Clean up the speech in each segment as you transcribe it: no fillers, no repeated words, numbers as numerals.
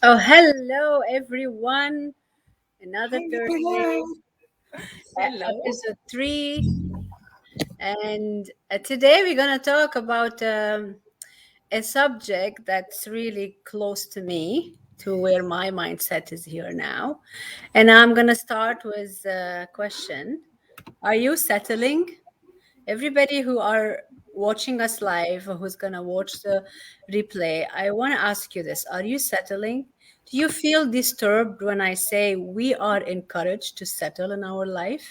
Oh, hello everyone. Another Thursday, Hello. Hello. episode 3. And today we're going to talk about a subject that's really close to me, to where my mindset is here now. And I'm going to start with a question. Are you settling? Everybody who are watching us live, who's going to watch the replay, I want to ask you this. Are you settling? Do you feel disturbed when I say we are encouraged to settle in our life?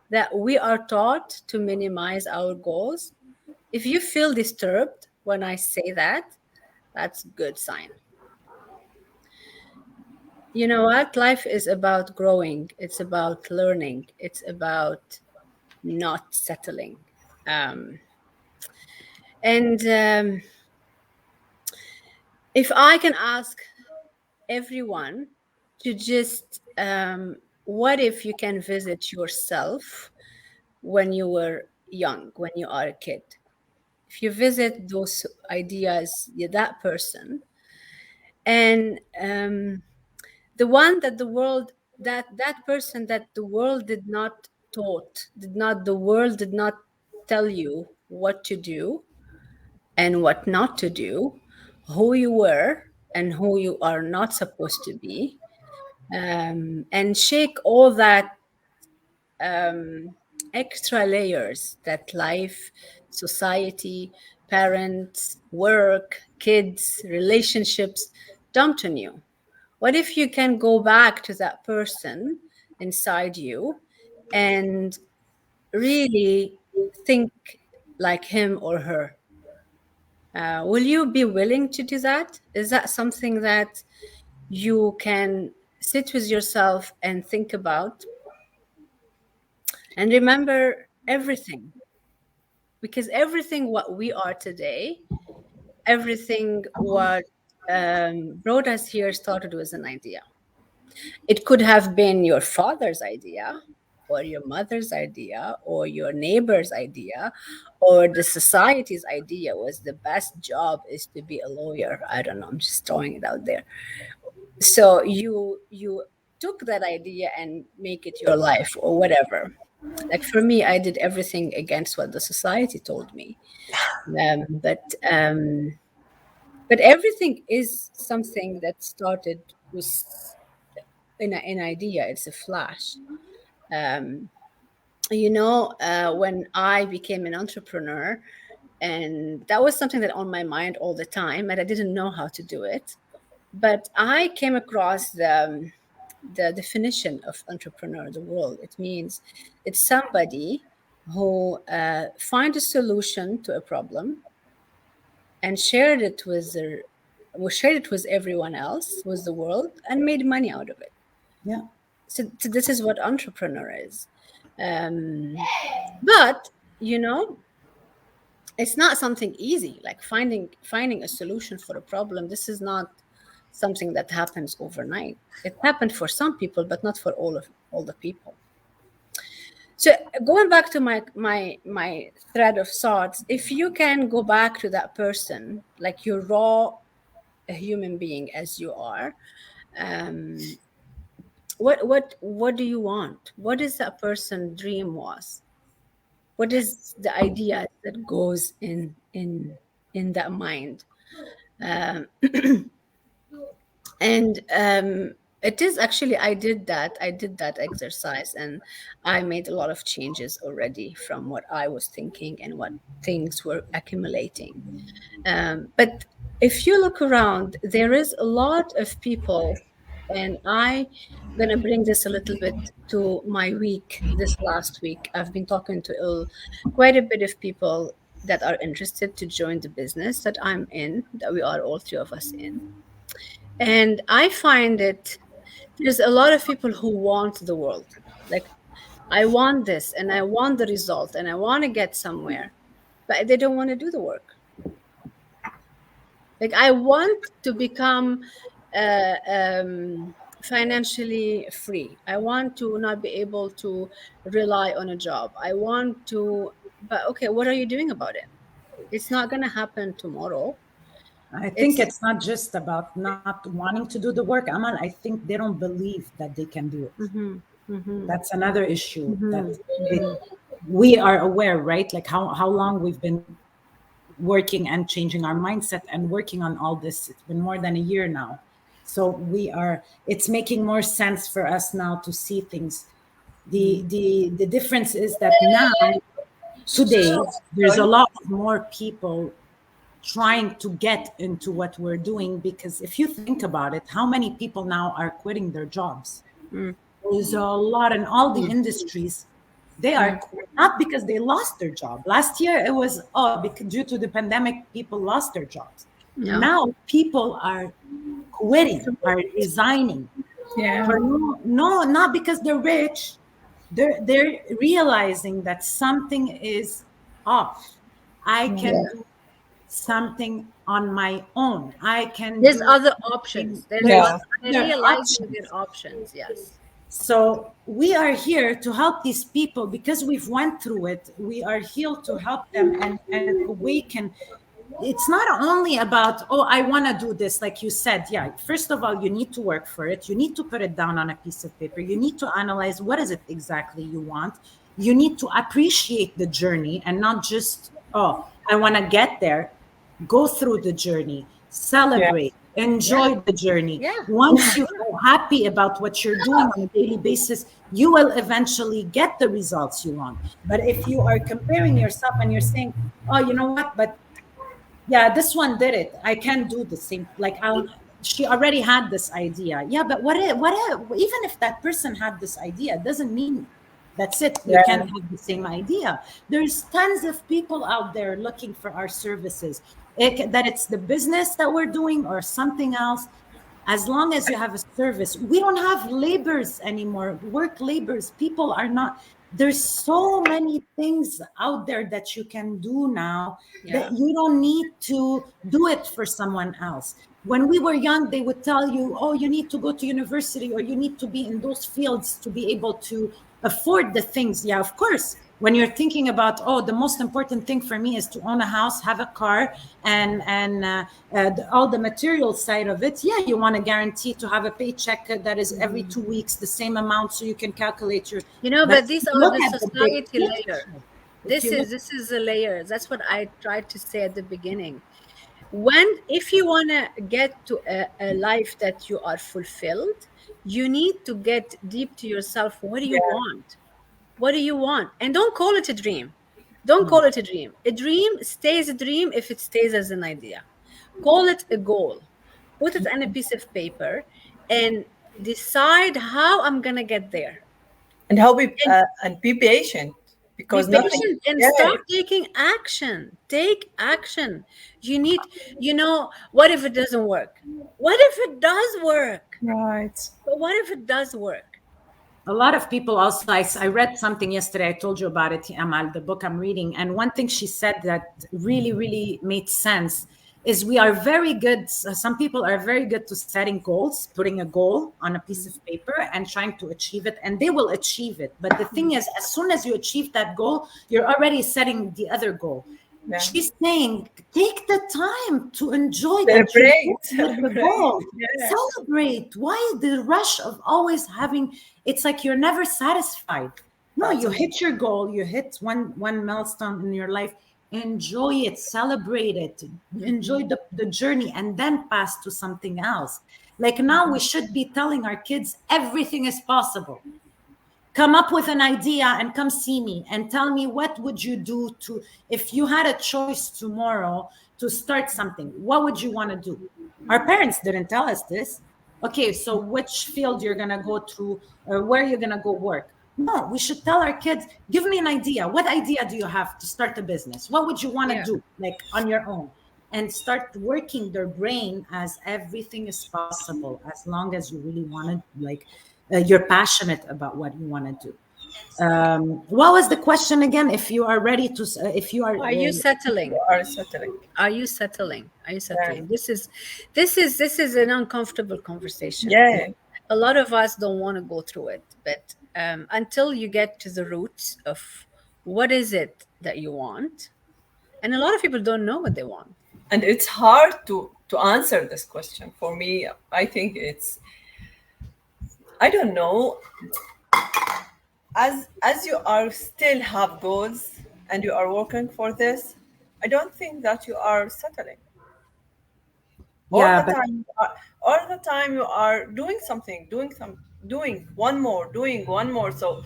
That we are taught to minimize our goals? If you feel disturbed when I say that, that's a good sign. You know what? Life is about growing, it's about learning, it's about not settling. Um, and if I can ask everyone to just, what if you can visit yourself when you were young, when you are a kid? If you visit those ideas, that person, and the one that the world, that person that the world did not taught, did not, the world did not tell you what to do and what not to do, who you were and who you are not supposed to be, and shake all that um, extra layers that life, society, parents, work, kids, relationships dumped on you. What if you can go back to that person inside you and really think like him or her? Will you be willing to do that? Is that something that you can sit with yourself and think about and remember everything? Because everything what we are today, everything what brought us here started with an idea. It could have been your father's idea, or your mother's idea, or your neighbor's idea, or the society's idea was the best job is to be a lawyer. I don't know, I'm just throwing it out there. So you took that idea and make it your life or whatever. Like for me, I did everything against what the society told me. um, but um, but everything is something that started with an idea. It's a flash. um, when I became an entrepreneur, and that was something that on my mind all the time, and I didn't know how to do it. But I came across the definition of entrepreneur, the world. It means it's somebody who find a solution to a problem and shared it with their, well, shared it with everyone else, with the world, and made money out of it. Yeah. So this is what entrepreneur is. But you know, it's not something easy. Like finding a solution for a problem. This is not something that happens overnight. It happened for some people, but not for all the people. So going back to my thread of thoughts, if you can go back to that person, like you're raw, a human being as you are, um, what do you want? What is that person dream was? What is the idea that goes in that mind? Um, and it is actually, I did that exercise, and I made a lot of changes already from what I was thinking and what things were accumulating. But if you look around, there is a lot of people, and I'm going to bring this a little bit to my week. This last week, I've been talking to quite a bit of people that are interested to join the business that I'm in, that we are all three of us in. And I find it, there's a lot of people who want the world. Like, I want this and I want the result and I want to get somewhere, but they don't want to do the work. Like, I want to become financially free. I want to not be able to rely on a job. I want to, but okay, what are you doing about it? It's not going to happen tomorrow. I think It's it's not just about not wanting to do the work, Amal. I think they don't believe that they can do it. mm-hmm, mm-hmm, That's another issue mm-hmm, that it we are aware, right? Like how long we've been working and changing our mindset and working on all this. It's been more than a year now. So it's making more sense for us now to see things. The difference is that now, today, So, there's a sorry. lot more people trying to get into what we're doing, because if you think about it, how many people now are quitting their jobs? mm, There's a lot in all the industries. They are mm, not because they lost their job. Last year it was, oh, because due to the pandemic, people lost their jobs. yeah, Now people are quitting, are resigning Yeah. for no, not because they're rich. They're realizing that something is off. I can Yeah. do something on my own. I can there's do other something. options. There's Yeah. There's I other realize there options. are options. Yes. So we are here to help these people because we've went through it. We are here to help them and awaken. It's not only about, oh, I want to do this, like you said. Yeah, first of all, you need to work for it. You need to put it down on a piece of paper. You need to analyze what is it exactly you want. You need to appreciate the journey and not just, oh, I want to get there. Go through the journey, Yeah. celebrate, Yeah. enjoy the journey. Yeah. Once you Sure. feel happy about what you're doing on a daily basis, you will eventually get the results you want. But if you are comparing yourself and you're saying, oh, you know what, but yeah, this one did it, I can do the same, like she already had this idea. Yeah, but even if that person had this idea, it doesn't mean that's it, you Yeah. can't have the same idea. There's tons of people out there looking for our services, that it's the business that we're doing or something else. As long as you have a service, we don't have labors anymore, work labors. People are not, there's so many things out there that you can do now, that Yeah. you don't need to do it for someone else. When we were young, they would tell you, oh, you need to go to university or you need to be in those fields to be able to afford the things. Yeah, of course. When you're thinking about, oh, the most important thing for me is to own a house, have a car, and all the material side of it. Yeah, you want to guarantee to have a paycheck that is every 2 weeks the same amount, so you can calculate your. But But if these you are look the at the big society layer. picture, if you look, This is a layer. That's what I tried to say at the beginning. When if you want to get to a life that you are fulfilled, you need to get deep to yourself. What do you Yeah. want? What do you want? And don't call it a dream. Don't call it a dream. A dream stays a dream if it stays as an idea. Call it a goal. Put it on a piece of paper and decide how I'm going to get there. And And be patient be because nothing. patient and Yeah. start taking action. Take action. You need, what if it doesn't work? What if it does work? Right. But what if it does work? a lot of people also, I read something yesterday, I told you about it, Amal, the book I'm reading, and one thing she said that really really made sense is we are very good, some people are very good to setting goals, putting a goal on a piece of paper and trying to achieve it, and they will achieve it. But the thing is, as soon as you achieve that goal, you're already setting the other goal. Yeah. She's saying, take the time to enjoy that you Celebrate. with the Celebrate. goal. Yeah. Celebrate. Why the rush of always having, it's like you're never satisfied. No, That's you hit your goal, you hit one milestone in your life. Enjoy it, celebrate it, enjoy the journey, and then pass to something else. Like now, we should be telling our kids everything is possible. Come up with an idea and come see me and tell me, what would you do to, if you had a choice tomorrow to start something, what would you want to do? Our parents didn't tell us this. Okay, so which field you're going to go to, or where you're going to go work? No, we should tell our kids, give me an idea. What idea do you have to start a business? What would you want to Yeah. do, like on your own? And start working their brain as everything is possible, as long as you really want to, like, you're passionate about what you want to do. What was the question again? If you are ready to, if you are, Are you You settling? are settling. Are you settling? Are you Yeah. settling? This is an uncomfortable conversation. Yeah. A lot of us don't want to go through it, but until you get to the roots of what is it that you want, and a lot of people don't know what they want. And it's hard to to answer this question. For me, I think it's, I don't know, as you are still have goals and you are working for this, I don't think that you are settling. All Yeah, the but time, all the time you are doing something, doing one more, doing one more. So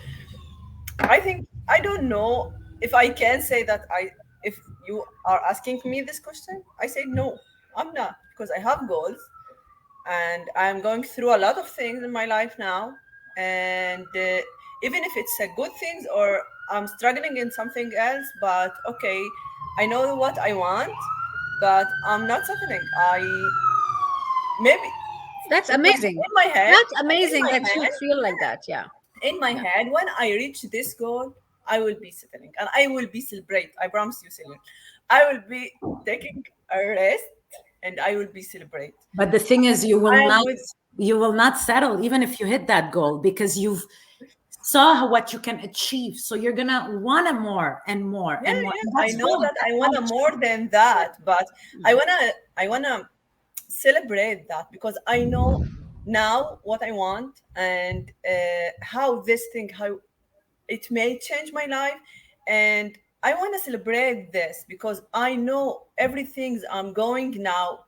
I think, I don't know if I can say that I, if you are asking me this question, I say no, I'm not, because I have goals and I'm going through a lot of things in my life now. And even if it's a good thing or I'm struggling in something else, but okay, I know what I want, but I'm not settling. I maybe That's in my amazing. head, That's amazing that you feel like that. Yeah. in my Yeah. head, when I reach this goal, I will be settling and I will be celebrate. I promise you, Celine. I will be taking a rest and I will be celebrate. the thing is, I am with, you will not settle even if you hit that goal, because you've saw what you can achieve. So you're gonna want it more and more yeah, and more. yeah. And I that's know good. that I That's how wanna it more should be. than that, but I wanna celebrate that because I know now what I want and how this thing, how it may change my life. And I want to celebrate this because I know everything I'm going now,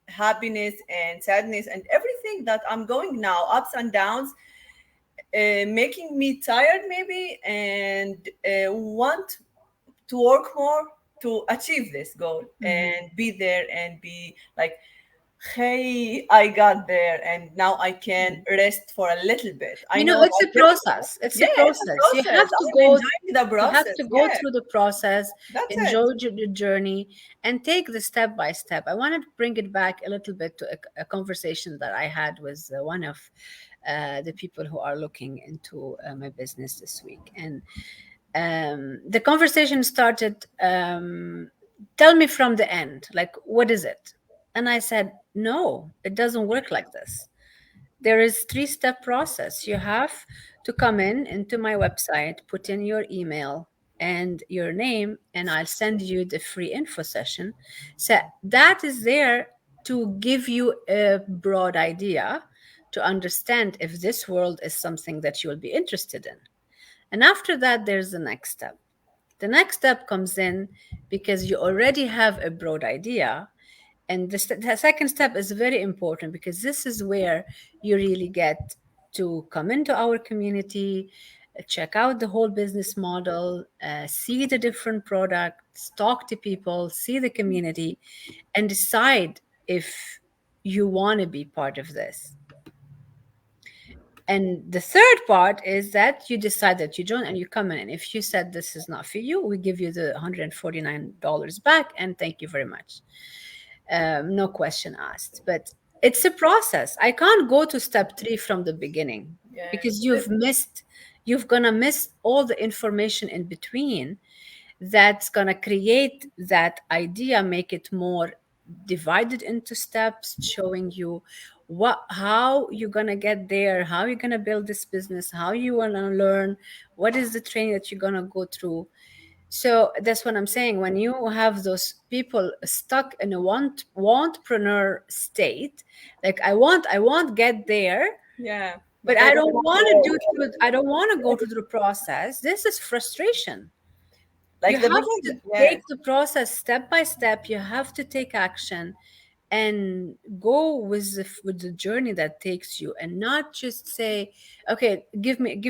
happiness and sadness and everything that I'm going now, ups and downs, making me tired maybe, and want to work more to achieve this goal Mhm. and be there and be like, hey, I got there and now I can rest for a little bit. I You know, know it's that a this, process. It's a yeah, it's a process. process. I'm enjoying the You have process. to go Yeah, through the process, that's it. enjoy the journey, and take the step by step. I wanted to bring it back a little bit to a conversation that I had with one of the people who are looking into my business this week. And the conversation started, tell me from the end, like, what is it? And I said, no, it doesn't work like this. There is three-step process. You have to come in into my website, put in your email and your name, and I'll send you the free info session. So that is there to give you a broad idea to understand if this world is something that you will be interested in. And after that, there's the next step. The next step comes in because you already have a broad idea. And the second step is very important because this is where you really get to come into our community, check out the whole business model, see the different products, talk to people, see the community, and decide if you want to be part of this. And the third part is that you decide that you join and you come in. And if you said this is not for you, we give you the $149 back and thank you very much. No question asked. But it's a process. I can't go to step three from the beginning Yeah. because you've gonna miss all the information in between that's going to create that idea, make it more divided into steps, showing you how you're going to get there, how you're going to build this business, how you want to learn, what is the training that you're going to go through. So that's what I'm saying. When you have those people stuck in a wantpreneur state, like I want get there, Yeah, but but I I don't don't want want to to. do through, I don't want to go through the process. This is frustration. You Like the have to beginning. Yeah, take the process step by step. You have to take action and go with with the journey that takes you, and not just say, "Okay, give me,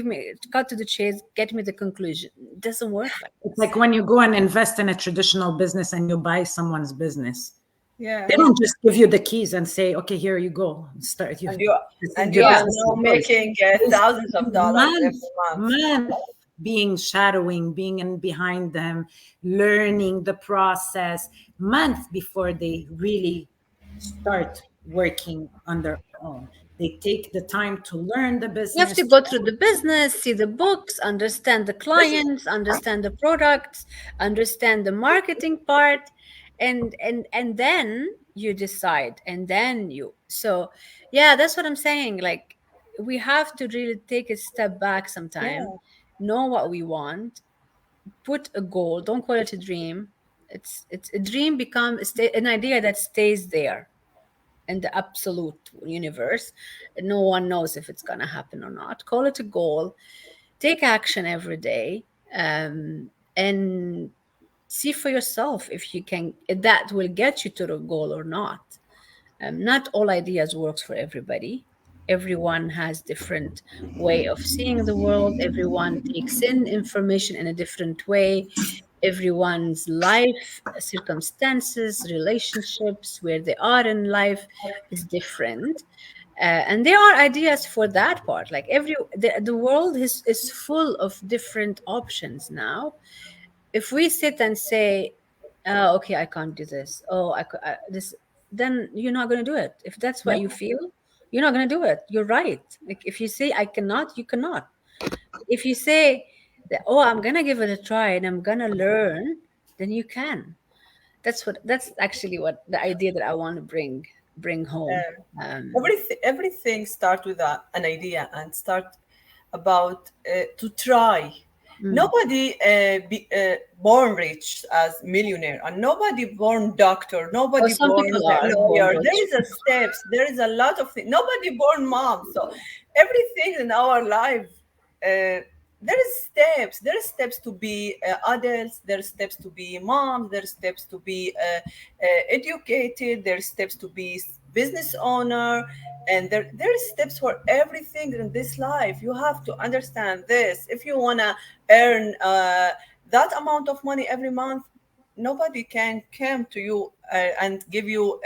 cut to the chase, get me the conclusion." It doesn't work like It's this. like when you go and invest in a traditional business and you buy someone's business. yeah. They don't just give you the keys and say, "Okay, here you go. Start you. And you This is and you your are Yeah, business now goes." making There's thousands of dollars every months, month. months being shadowing, being in behind them, learning the process, months before they really start working on their own. They take the time to learn the you have business. to go through the business, see the books, understand the This is clients, understand the products, understand the marketing part, and then you decide, and then you. So yeah, that's what I'm saying. Like, we have to really take a step back sometime, yeah, know what we want, put a goal. Don't call it a dream. It's a dream become an idea that stays there. in the absolute universe. No one knows if it's going to happen or not. Call it a goal. Take action every day, and see for yourself if you can, if that will get you to the goal or not. Not all ideas works for everybody. Everyone has different way of seeing the world. Everyone takes in information in a different way. Everyone's life circumstances, relationships, where they are in life is different. And there are ideas for that part. Like the world is full of different options now. If we sit and say, oh, okay, I can't do this, oh, this, then you're not going to do it. If that's what Yep. you feel, you're not going to do it. You're right. Like if you say I cannot, you cannot. If you say that, oh, I'm going to give it a try and I'm going to learn, then you can. That's actually what the idea that I want to bring home. Um, um everything start with an idea and start about to try. mm. Nobody born rich as millionaire, and nobody born doctor, Oh, nobody some born people are born lawyer. There rich. is a steps. There is a lot of things. Nobody born mom. So everything in our life, there is steps. There are steps to be adults. There are steps to be moms. There are steps to be educated. There are steps to be business owner, and there is steps for everything in this life. You have to understand this. If you wanna earn that amount of money every month, nobody can come to you and give you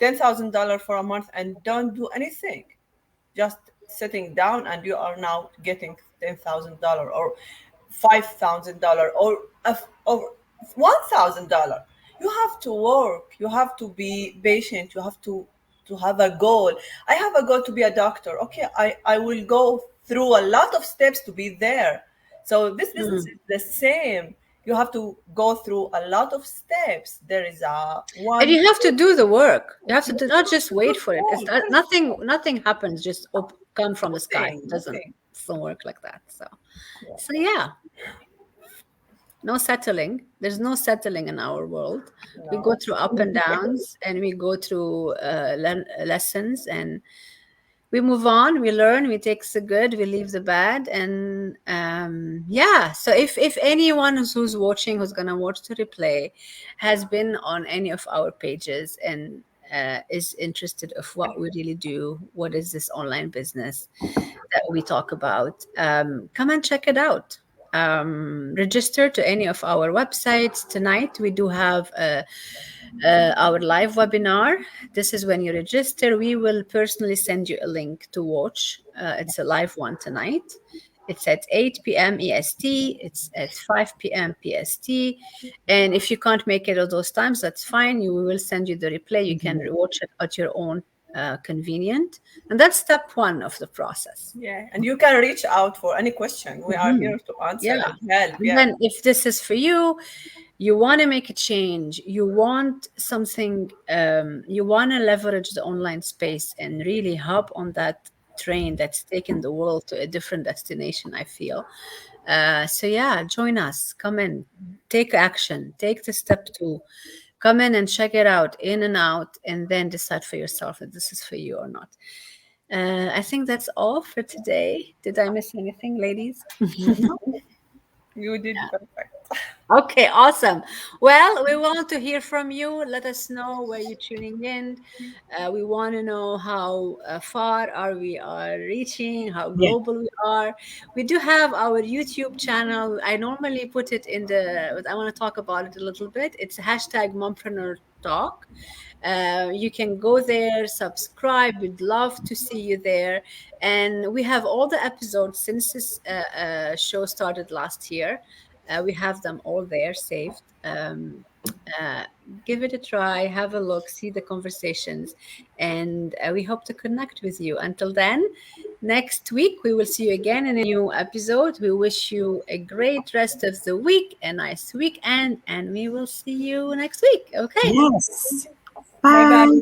$10,000 for a month and don't do anything, just sitting down, and you are now getting $10,000 or $5,000 or $1,000. You have to work. You have to be patient. You have to have a goal. I have a goal to be a doctor. Okay, I will go through a lot of steps to be there. So this business Mm. is the same. You have to go through a lot of steps. There is a And one. you have to do the work. You have to do, not just wait Good for it. It's goal. not, nothing happens just come from the sky. Nothing, It nothing. doesn't work like that. So yeah, no settling. There's no settling in our world. We go No. through up and downs, and we go through lessons, and we move on, we learn, we take the good, we leave the bad. And yeah, so if anyone who's watching, who's gonna watch the replay, has been on any of our pages and is interested of what we really do, what is this online business that we talk about, come and check it out. Register to any of our websites. Tonight we do have our live webinar. This is when you register. We will personally send you a link to watch. It's a live one tonight. It's at 8 p.m. EST. It's at 5 p.m. PST. And if you can't make it at those times, that's fine. We will send you the replay. You can watch it at your own convenient. And that's step one of the process. Yeah, and you can reach out for any question. We are Mhm. here to answer Yeah. and help. And Yeah. then if this is for you, you want to make a change, you want something, you want to leverage the online space and really hop on that train that's taken the world to a different destination, I feel. So yeah, join us, come in, take action, take the step two, come in and check it out, in and out, and then decide for yourself if this is for you or not. I think that's all for today. Did I miss anything, ladies? No, you did perfect. Okay, awesome. Well, we want to hear from you. Let us know where you're tuning in. We want to know how far are we are reaching, how Yeah. global we are. We do have our YouTube channel. I normally put it in the, but I want to talk about it a little bit. It's hashtag Mompreneurtalk. You can go there, subscribe. We'd love to see you there. And we have all the episodes since this show started last year. We have them all there saved. Uh, Give it a try, have a look, see the conversations, and we hope to connect with you. Until then, next week we will see you again in a new episode. We wish you a great rest of the week, a nice weekend, and we will see you next week. Okay. Yes. Bye bye. Bye.